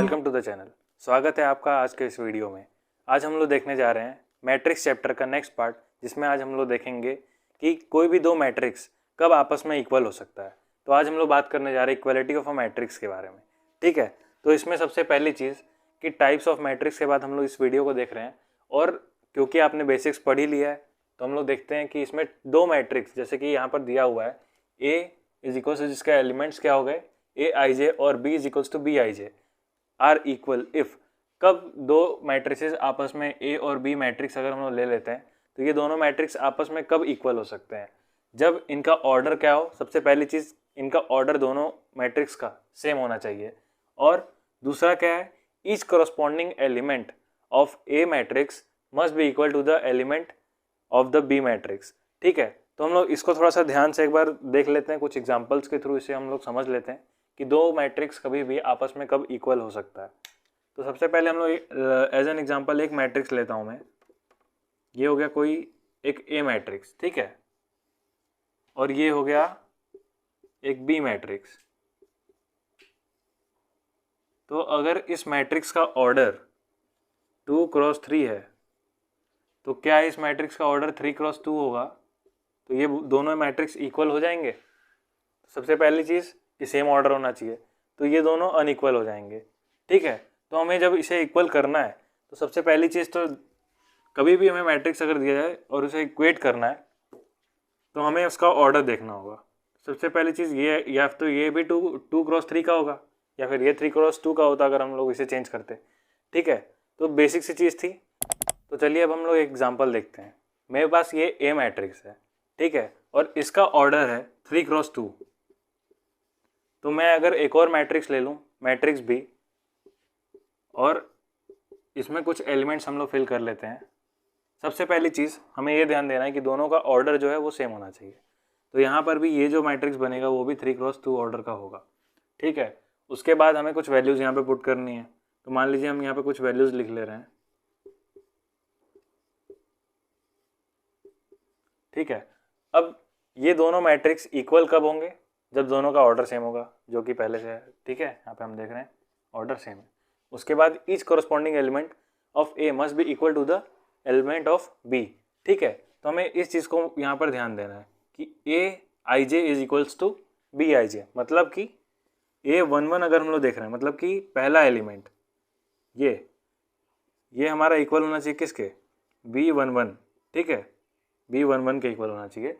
Welcome to the channel. स्वागत है आपका आज के इस वीडियो में। आज हम लोग देखने जा रहे हैं मैट्रिक्स चैप्टर का नेक्स्ट पार्ट, जिसमें आज हम लोग देखेंगे कि कोई भी दो मैट्रिक्स कब आपस में इक्वल हो सकता है। तो आज हम लोग बात करने जा रहे हैं इक्वलिटी ऑफ अ मैट्रिक्स के बारे में। ठीक है, तो इसमें सबसे पहली चीज़ कि टाइप्स ऑफ मैट्रिक्स के बाद हम लोग इस वीडियो को देख रहे हैं, और क्योंकि आपने बेसिक्स पढ़ ही लिया है तो हम लोग देखते हैं कि इसमें दो मैट्रिक्स, जैसे कि यहाँ पर दिया हुआ है ए इज इक्वल्स, जिसका एलिमेंट्स क्या हो गए ए आई जे और B is equals to B I J are equal if. कब दो मैट्रिसेस आपस में ए और बी मैट्रिक्स अगर हम लोग ले लेते हैं तो ये दोनों मैट्रिक्स आपस में कब इक्वल हो सकते हैं, जब इनका ऑर्डर क्या हो। सबसे पहली चीज़, इनका ऑर्डर दोनों मैट्रिक्स का सेम होना चाहिए, और दूसरा क्या है, each corresponding element of A matrix must be equal to the element of the B matrix. ठीक है, तो हम लोग इसको थोड़ा सा ध्यान से एक बार देख लेते हैं, कुछ एग्जांपल्स के थ्रू इसे हम लोग समझ लेते हैं कि दो मैट्रिक्स कभी भी आपस में कब इक्वल हो सकता है। तो सबसे पहले हम लोग एज एन एग्जांपल एक मैट्रिक्स लेता हूं मैं। ये हो गया कोई एक ए मैट्रिक्स, ठीक है, और ये हो गया एक बी मैट्रिक्स। तो अगर इस मैट्रिक्स का ऑर्डर 2 क्रॉस 3 है तो क्या इस मैट्रिक्स का ऑर्डर 3 क्रॉस 2 होगा? तो ये दोनों मैट्रिक्स इक्वल हो जाएंगे। सबसे पहली चीज़ कि सेम ऑर्डर होना चाहिए, तो ये दोनों अनइक्वल हो जाएंगे। ठीक है, तो हमें जब इसे इक्वल करना है तो सबसे पहली चीज़, तो कभी भी हमें मैट्रिक्स अगर दिया जाए और उसे इक्वेट करना है तो हमें उसका ऑर्डर देखना होगा। सबसे पहली चीज़ ये, या तो ये भी 2 क्रॉस 3 का होगा, या फिर ये 3 क्रॉस 2 का होता अगर हम लोग इसे चेंज करते। ठीक है, तो बेसिक सी चीज़ थी। तो चलिए अब हम लोग एग्जाम्पल देखते हैं। मेरे पास ये ए मैट्रिक्स है, ठीक है, और इसका ऑर्डर है 3 क्रॉस 2। तो मैं अगर एक और मैट्रिक्स ले लूँ, मैट्रिक्स बी, और इसमें कुछ एलिमेंट्स हम लोग फिल कर लेते हैं। सबसे पहली चीज़ हमें ये ध्यान देना है कि दोनों का ऑर्डर जो है वो सेम होना चाहिए। तो यहाँ पर भी ये जो मैट्रिक्स बनेगा वो भी 3 क्रॉस 2 ऑर्डर का होगा। ठीक है, उसके बाद हमें कुछ वैल्यूज़ यहाँ पे पुट करनी है। तो मान लीजिए हम यहाँ पे कुछ वैल्यूज़ लिख ले रहे हैं। ठीक है, अब ये दोनों मैट्रिक्स इक्वल कब होंगे? जब दोनों का ऑर्डर सेम होगा, जो कि पहले से है। ठीक है, यहाँ पे हम देख रहे हैं ऑर्डर सेम है। उसके बाद each corresponding element of A must be equal to the element of B. ठीक है, तो हमें इस चीज़ को यहाँ पर ध्यान देना है कि A I J is equals to B I J, मतलब कि ए 1 1 अगर हम लोग देख रहे हैं, मतलब कि पहला एलिमेंट ये हमारा इक्वल होना चाहिए किसके? बी 1 1। ठीक है, बी 1 1 के इक्वल होना चाहिए।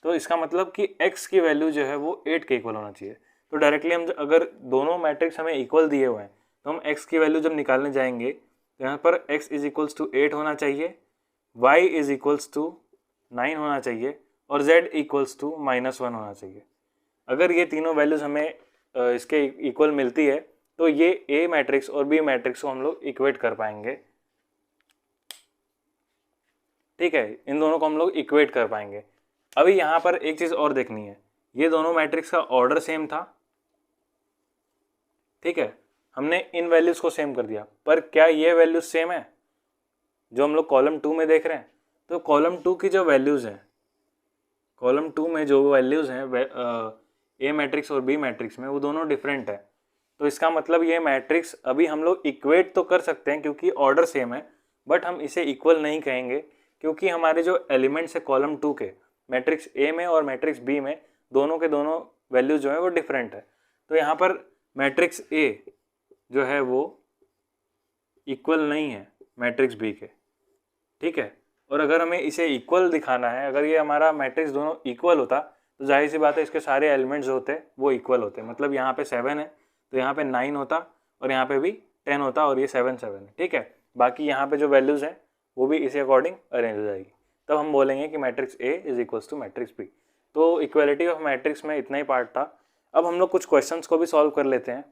तो इसका मतलब कि x की वैल्यू जो है वो 8 के इक्वल होना चाहिए। तो डायरेक्टली हम अगर दोनों मैट्रिक्स हमें इक्वल दिए हुए हैं तो हम x की वैल्यू जब निकालने जाएंगे तो यहाँ पर x इज इक्वल्स टू 8 होना चाहिए, y इज इक्वल्स टू 9 होना चाहिए, और z इक्वल्स टू -1 होना चाहिए। अगर ये तीनों वैल्यूज हमें इसके इक्वल मिलती है तो ये a मैट्रिक्स और b मैट्रिक्स को हम लोग इक्वेट कर पाएंगे। ठीक है, इन दोनों को हम लोग इक्वेट कर पाएंगे। अभी यहाँ पर एक चीज़ और देखनी है, ये दोनों मैट्रिक्स का ऑर्डर सेम था। ठीक है, हमने इन वैल्यूज़ को सेम कर दिया, पर क्या ये वैल्यूज सेम है जो हम लोग कॉलम 2 में देख रहे हैं? तो कॉलम 2 की जो वैल्यूज़ हैं, कॉलम 2 में जो वैल्यूज़ हैं ए मैट्रिक्स और बी मैट्रिक्स में, वो दोनों डिफरेंट है। तो इसका मतलब ये मैट्रिक्स अभी हम लोग इक्वेट तो कर सकते हैं क्योंकि ऑर्डर सेम है, बट हम इसे इक्वल नहीं कहेंगे क्योंकि हमारे जो एलिमेंट्स है कॉलम 2 के, मैट्रिक्स ए में और मैट्रिक्स बी में, दोनों के दोनों वैल्यूज जो है वो डिफरेंट है। तो यहाँ पर मैट्रिक्स ए जो है वो इक्वल नहीं है मैट्रिक्स बी के। ठीक है, और अगर हमें इसे इक्वल दिखाना है, अगर ये हमारा मैट्रिक्स दोनों इक्वल होता तो जाहिर सी बात है इसके सारे एलिमेंट्स जो होते वो इक्वल होते। मतलब यहाँ पे 7 है तो यहाँ पे 9 होता, और यहाँ पे भी 10 होता, और ये 7 7 है। ठीक है, बाकी यहाँ पे जो वैल्यूज़ हैं वो भी इसी अकॉर्डिंग अरेंज हो जाएगी। तब हम बोलेंगे कि matrix A is equals to matrix B. तो इक्वालिटी ऑफ मैट्रिक्स में इतना ही पार्ट था। अब हम लोग कुछ क्वेश्चंस को भी सॉल्व कर लेते हैं।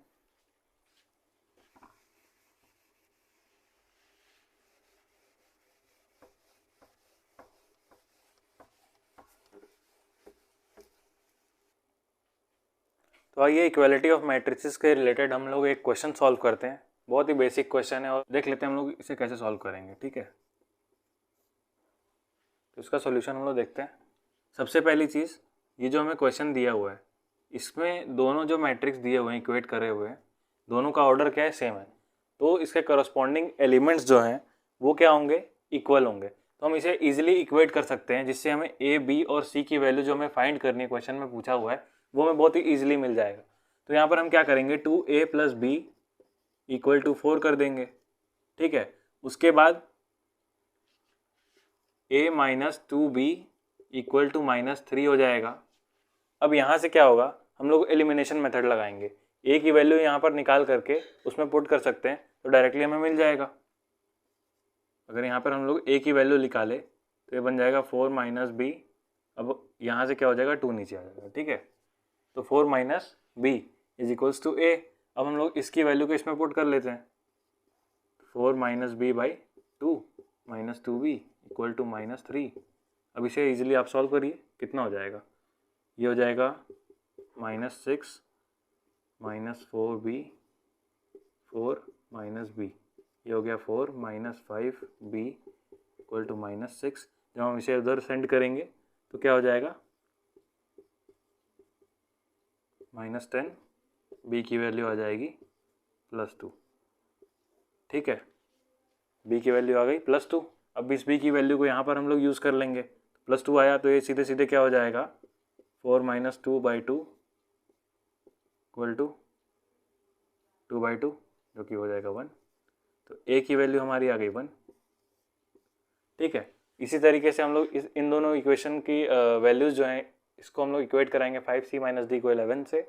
तो आइए इक्वालिटी ऑफ मैट्रिक्स के रिलेटेड हम लोग एक क्वेश्चन सॉल्व करते हैं। बहुत ही बेसिक क्वेश्चन है और देख लेते हैं हम लोग इसे कैसे सॉल्व करेंगे। ठीक है, तो इसका सॉल्यूशन हम लोग देखते हैं। सबसे पहली चीज़, ये जो हमें क्वेश्चन दिया हुआ है इसमें दोनों जो मैट्रिक्स दिए हुए हैं इक्वेट करे हुए हैं, दोनों का ऑर्डर क्या है? सेम है। तो इसके करस्पॉन्डिंग एलिमेंट्स जो हैं वो क्या होंगे, इक्वल होंगे। तो हम इसे इजीली इक्वेट कर सकते हैं, जिससे हमें ए, बी और सी की वैल्यू जो हमें फाइंड करनी है, क्वेश्चन में पूछा हुआ है, वो हमें बहुत ही ईजिली मिल जाएगा। तो यहाँ पर हम क्या करेंगे, 2a + b = 4 कर देंगे, ठीक है। उसके बाद a - 2b = -3 हो जाएगा। अब यहाँ से क्या होगा, हम लोग एलिमिनेशन मेथड लगाएंगे, a की वैल्यू यहाँ पर निकाल करके उसमें पुट कर सकते हैं, तो डायरेक्टली हमें मिल जाएगा। अगर यहाँ पर हम लोग a की वैल्यू निकाले तो ये बन जाएगा 4 - b। अब यहाँ से क्या हो जाएगा, 2 नीचे आ जाएगा, ठीक है। तो 4 - b = a। अब हम लोग इसकी वैल्यू को इसमें पुट कर लेते हैं, 4 - b/2 - 2b = -3। अब इसे इजीली आप सॉल्व करिए, कितना हो जाएगा, ये हो जाएगा -6 - 4b 4 - b, ये हो गया 4 - 5b = -6। जब हम इसे उधर सेंड करेंगे तो क्या हो जाएगा, -10, b की वैल्यू आ जाएगी +2, ठीक है। b की वैल्यू आ गई +2। अब इस b की वैल्यू को यहाँ पर हम लोग यूज़ कर लेंगे, +2 आया तो ये सीधे सीधे क्या हो जाएगा, 4 - 2/2 = 2/2, जो कि हो जाएगा 1। तो a की वैल्यू हमारी आ गई 1, ठीक है। इसी तरीके से हम लोग इन दोनों इक्वेशन की वैल्यूज़ जो हैं, इसको हम लोग इक्वेट कराएंगे 5c - d को 11 से,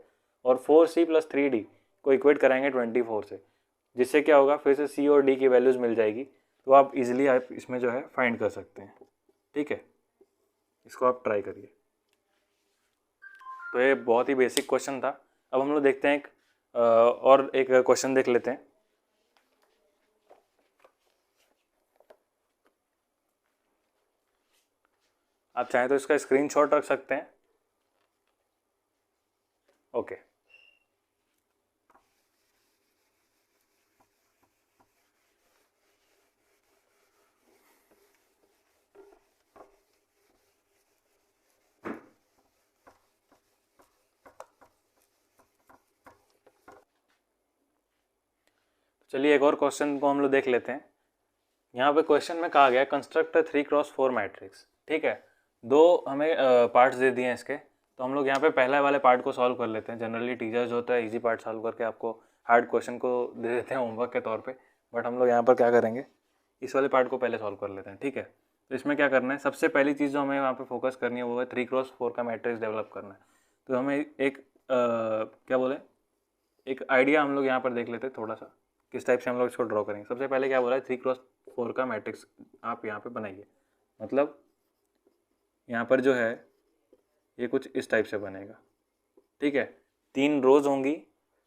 और 4c + 3d को इक्वेट कराएंगे 24 से, जिससे क्या होगा, फिर से c और d की वैल्यूज़ मिल जाएगी। तो आप इजीली आप इसमें जो है फाइंड कर सकते हैं, ठीक है। इसको आप ट्राई करिए। तो ये बहुत ही बेसिक क्वेश्चन था। अब हम लोग देखते हैं और एक क्वेश्चन देख लेते हैं। आप चाहें तो इसका स्क्रीनशॉट रख सकते हैं, ओके। चलिए एक और क्वेश्चन को हम लोग देख लेते हैं। यहाँ पे क्वेश्चन में कहा गया कंस्ट्रक्ट 3x4 मैट्रिक्स, ठीक है। दो हमें पार्ट्स दे दिए हैं इसके, तो हम लोग यहाँ पे पहले वाले पार्ट को सॉल्व कर लेते हैं। जनरली टीचर्स जो होता है इजी पार्ट सॉल्व करके आपको हार्ड क्वेश्चन को दे देते हैं होमवर्क के तौर पे, बट हम लोग यहाँ पर क्या करेंगे, इस वाले पार्ट को पहले सॉल्व कर लेते हैं, ठीक है। तो इसमें क्या करना है, सबसे पहली चीज़ जो हमें यहाँ पे फोकस करनी है वो है 3x4 का मैट्रिक्स डेवलप करना है। तो हमें एक क्या बोले, एक आइडिया हम लोग यहाँ पर देख लेते हैं थोड़ा सा, किस टाइप से हम लोग इसको ड्रॉ करेंगे। सबसे पहले क्या बोला है, 3x4 का मैट्रिक्स आप यहाँ पे बनाइए। मतलब यहाँ पर जो है ये कुछ इस टाइप से बनेगा, ठीक है। 3 रोज होंगी,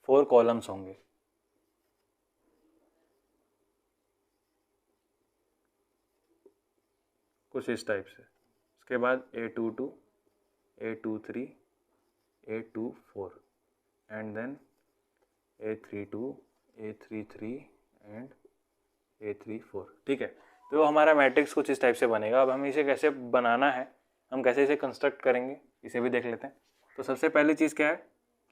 4 कॉलम्स होंगे, कुछ इस टाइप से। उसके बाद A22, A23, A24 and then A32, A33 and A34, ठीक है। तो हमारा मैट्रिक्स कुछ इस टाइप से बनेगा। अब हम इसे कैसे बनाना है, हम कैसे इसे कंस्ट्रक्ट करेंगे, इसे भी देख लेते हैं। तो सबसे पहली चीज़ क्या है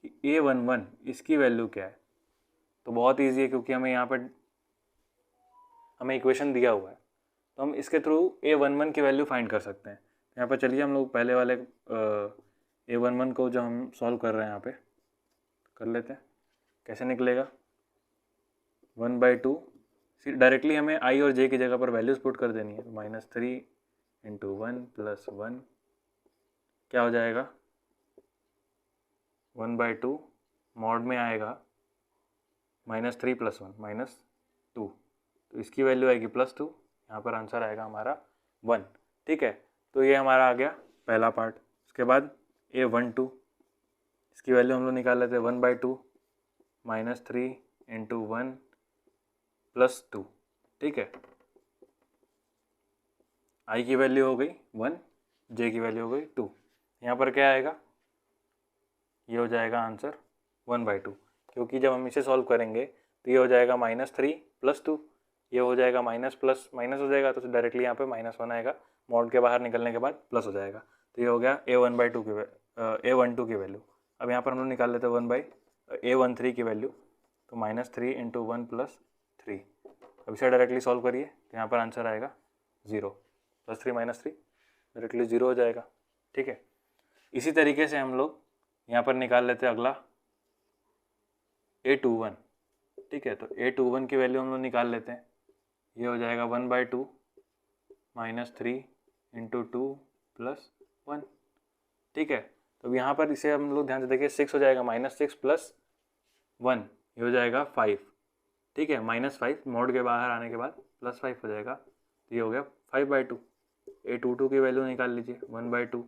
कि A11 इसकी वैल्यू क्या है। तो बहुत ईजी है, क्योंकि हमें यहाँ पर हमें इक्वेशन दिया हुआ है, तो हम इसके थ्रू A11 की वैल्यू फाइंड कर सकते हैं। यहाँ पर चलिए हम लोग पहले वाले A11 को जो हम सॉल्व कर रहे हैं यहाँ पे कर लेते हैं। कैसे निकलेगा, 1/2, डायरेक्टली हमें i और j की जगह पर वैल्यूज़ पुट कर देनी है। -3 × 1 + 1 क्या हो जाएगा, 1/2 मॉड में आएगा -3 + 1 -2, तो इसकी वैल्यू आएगी +2। यहाँ पर आंसर आएगा हमारा 1, ठीक है। तो ये हमारा आ गया पहला पार्ट। उसके बाद A12 इसकी वैल्यू हम लोग निकाल लेते हैं, 1/2 -3 × 1 + 2, ठीक है। i की वैल्यू हो गई 1, j की वैल्यू हो गई 2। यहाँ पर क्या आएगा, ये हो जाएगा आंसर 1/2, क्योंकि जब हम इसे सॉल्व करेंगे तो ये हो जाएगा -3 + 2, ये हो जाएगा माइनस प्लस माइनस हो जाएगा, तो डायरेक्टली यहाँ पे -1 आएगा, मॉड के बाहर निकलने के बाद प्लस हो जाएगा। तो ये हो गया A1/2 की A12 की वैल्यू। अब यहाँ पर हम लोग निकाल लेते हैं A13 की वैल्यू, तो -3 × 1 + 3। अब इसे डायरेक्टली सॉल्व करिए तो यहाँ पर आंसर आएगा 0, +3 - 3 डायरेक्टली 0 हो जाएगा। ठीक है, इसी तरीके से हम लोग यहाँ पर निकाल लेते हैं अगला A21। ठीक है, तो A21 की वैल्यू हम लोग निकाल लेते हैं। ये हो जाएगा 1/2 - 3 × 2 + 1। ठीक है, तो अब यहाँ पर इसे हम लोग ध्यान से देखिए, 6 हो जाएगा, -6 + 1 ये हो जाएगा 5। ठीक है, -5 मोड के बाहर आने के बाद +5 हो जाएगा, तो ये हो गया 5/2। A22 की वैल्यू निकाल लीजिए, 1/2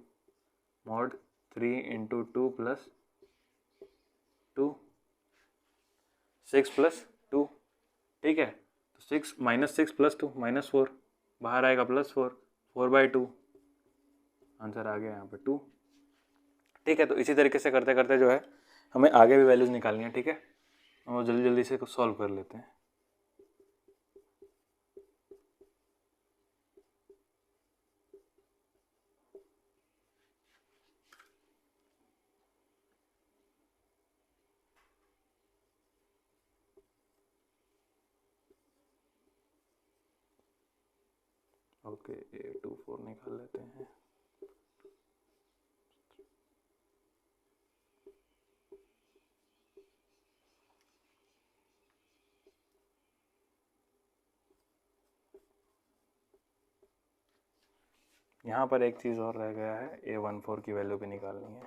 mod 3 × 2 + 2 6 + 2। ठीक है, तो 6 + 2 -4 बाहर आएगा +4, 4/2 आंसर आ गया यहाँ पे 2। ठीक है, तो इसी तरीके से करते करते जो है हमें आगे भी वैल्यूज निकालनी है। ठीक है, हम जल्दी जल्दी से सॉल्व कर लेते हैं। ओके, A24 निकाल लेते हैं। यहाँ पर एक चीज़ और रह गया है, A14 की वैल्यू भी निकालनी है।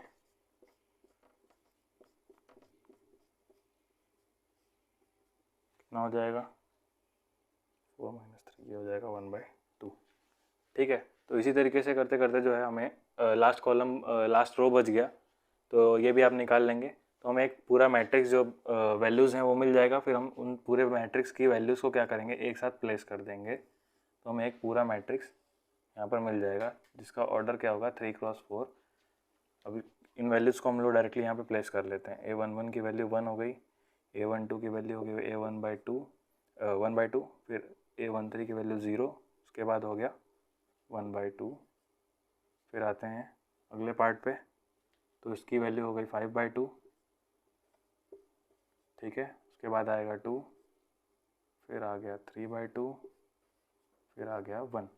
कितना हो जाएगा, 4 - 3 ये हो जाएगा 1/2। ठीक है, तो इसी तरीके से करते करते जो है हमें लास्ट कॉलम लास्ट रो बच गया, तो ये भी आप निकाल लेंगे तो हमें एक पूरा मैट्रिक्स जो वैल्यूज़ हैं वो मिल जाएगा। फिर हम उन पूरे मैट्रिक्स की वैल्यूज़ को क्या करेंगे, एक साथ प्लेस कर देंगे, तो हमें एक पूरा मैट्रिक्स यहाँ पर मिल जाएगा जिसका ऑर्डर क्या होगा, 3 × 4। अभी इन वैल्यूज़ को हम लोग डायरेक्टली यहाँ पे प्लेस कर लेते हैं। A11 की वैल्यू 1 हो गई, A12 की वैल्यू हो गई A1/2 1/2, फिर A13 की वैल्यू 0, उसके बाद हो गया 1/2। फिर आते हैं अगले पार्ट पे, तो इसकी वैल्यू हो गई 5/2। ठीक है, उसके बाद आएगा 2, फिर आ गया 3/2, फिर आ गया 1।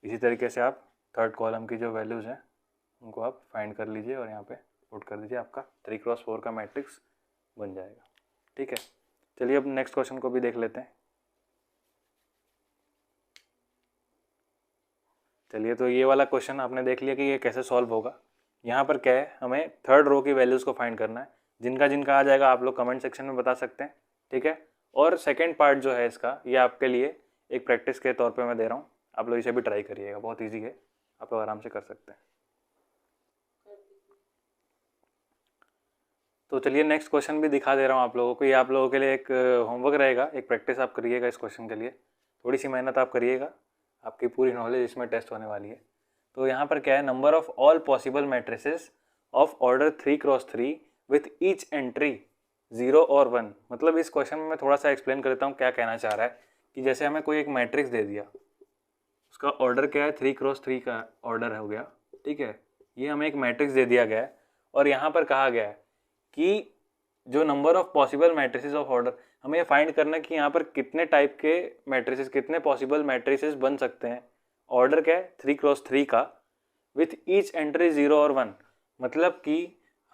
इसी तरीके से आप थर्ड कॉलम की जो वैल्यूज़ हैं उनको आप फाइंड कर लीजिए और यहाँ पे पुट कर दीजिए, आपका 3 × 4 का मैट्रिक्स बन जाएगा। ठीक है, चलिए अब नेक्स्ट क्वेश्चन को भी देख लेते हैं। चलिए, तो ये वाला क्वेश्चन आपने देख लिया कि ये कैसे सॉल्व होगा। यहाँ पर क्या है, हमें थर्ड रो की वैल्यूज़ को फाइंड करना है। जिनका जिनका आ जाएगा आप लोग कमेंट सेक्शन में बता सकते हैं। ठीक है, और सेकेंड पार्ट जो है इसका, ये आपके लिए एक प्रैक्टिस के तौर पे मैं दे रहा हूँ, आप लोग इसे भी ट्राई करिएगा, बहुत ईजी है, आप लोग आराम से कर सकते हैं। तो चलिए नेक्स्ट क्वेश्चन भी दिखा दे रहा हूँ आप लोगों को। ये आप लोगों के लिए एक होमवर्क रहेगा, एक प्रैक्टिस आप करिएगा इस क्वेश्चन के लिए, थोड़ी सी मेहनत आप करिएगा, आपकी पूरी नॉलेज इसमें टेस्ट होने वाली है। तो यहाँ पर क्या है, number of all possible matrices of order 3 × 3 with each entry 0 और 1। मतलब इस क्वेश्चन में मैं थोड़ा सा एक्सप्लेन करता हूँ क्या कहना चाह रहा है, कि जैसे हमें कोई एक मैट्रिक्स दे दिया, उसका ऑर्डर क्या है, 3 × 3 का ऑर्डर हो गया। ठीक है, ये हमें एक मैट्रिक्स दे दिया गया है और यहाँ पर कहा गया है कि जो number of possible matrices of order, हमें ये फाइंड करना है कि यहाँ पर कितने टाइप के मैट्रिसेस, कितने पॉसिबल मैट्रिसेस बन सकते हैं। ऑर्डर क्या है, 3 × 3 का, विथ ईच एंट्री 0 और 1। मतलब कि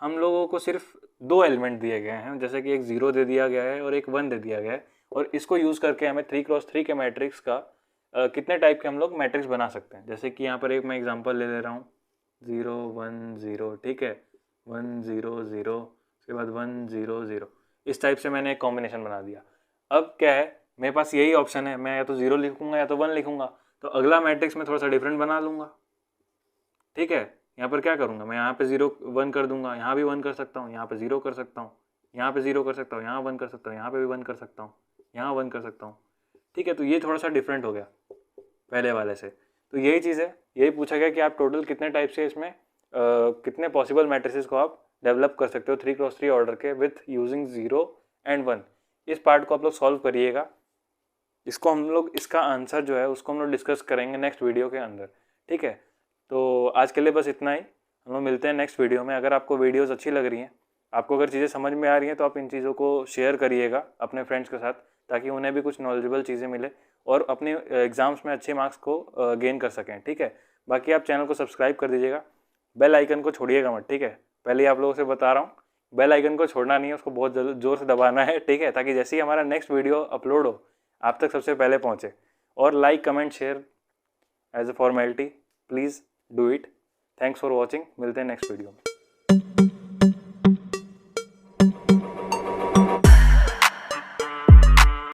हम लोगों को सिर्फ 2 एलिमेंट दिए गए हैं, जैसे कि एक 0 दे दिया गया है और एक 1 दे दिया गया है, और इसको यूज़ करके हमें 3 × 3 के मैट्रिक्स का कितने टाइप के हम लोग मैट्रिक्स बना सकते हैं। जैसे कि यहाँ पर एक मैं एग्जांपल ले ले रहा हूँ, 0 1 0, ठीक है, 1 0 0, उसके बाद 1 0 0, इस टाइप से मैंने एक कॉम्बिनेशन बना दिया। अब क्या है, मेरे पास यही ऑप्शन है, मैं या तो 0 लिखूंगा या तो 1 लिखूंगा, तो अगला मैट्रिक्स मैं थोड़ा सा डिफरेंट बना लूँगा। ठीक है, यहाँ पर क्या करूँगा, मैं यहाँ पे 0 1 कर दूंगा, यहाँ भी 1 कर सकता हूँ, यहाँ पे 0 कर सकता हूँ, यहाँ पे 0 कर सकता हूँ, यहाँ 1 कर सकता हूँ, यहाँ पे भी 1 कर सकता हूँ, यहाँ 1 कर सकता हूँ। ठीक है, तो ये थोड़ा सा डिफरेंट हो गया पहले वाले से। तो यही चीज़ है, यही पूछा गया कि आप टोटल कितने टाइप से इसमें कितने पॉसिबल मैट्रिसेस को आप डेवलप कर सकते हो 3 × 3 ऑर्डर के विथ यूजिंग 0 और 1। इस पार्ट को आप लोग सॉल्व करिएगा। इसको हम लोग, इसका आंसर जो है उसको हम लोग डिस्कस करेंगे नेक्स्ट वीडियो के अंदर। ठीक है, तो आज के लिए बस इतना ही, हम लोग मिलते हैं नेक्स्ट वीडियो में। अगर आपको वीडियोस अच्छी लग रही हैं, आपको अगर चीज़ें समझ में आ रही हैं, तो आप इन चीज़ों को शेयर करिएगा अपने फ्रेंड्स के साथ, ताकि उन्हें भी कुछ नॉलेजेबल चीज़ें मिले और अपने एग्ज़ाम्स में अच्छे मार्क्स को गेन कर सकें। ठीक है, बाकी आप चैनल को सब्सक्राइब कर दीजिएगा, बेल आइकन को छोड़िएगा मत। ठीक है, पहले ही आप लोगों से बता रहा हूँ, बेल आइकन को छोड़ना नहीं है, उसको बहुत ज़ोर से दबाना है। ठीक है, ताकि जैसे ही हमारा नेक्स्ट वीडियो अपलोड हो आप तक सबसे पहले पहुँचे। और like comment share as a formality, please do it. Thanks for watching, मिलते हैं नेक्स्ट वीडियो में।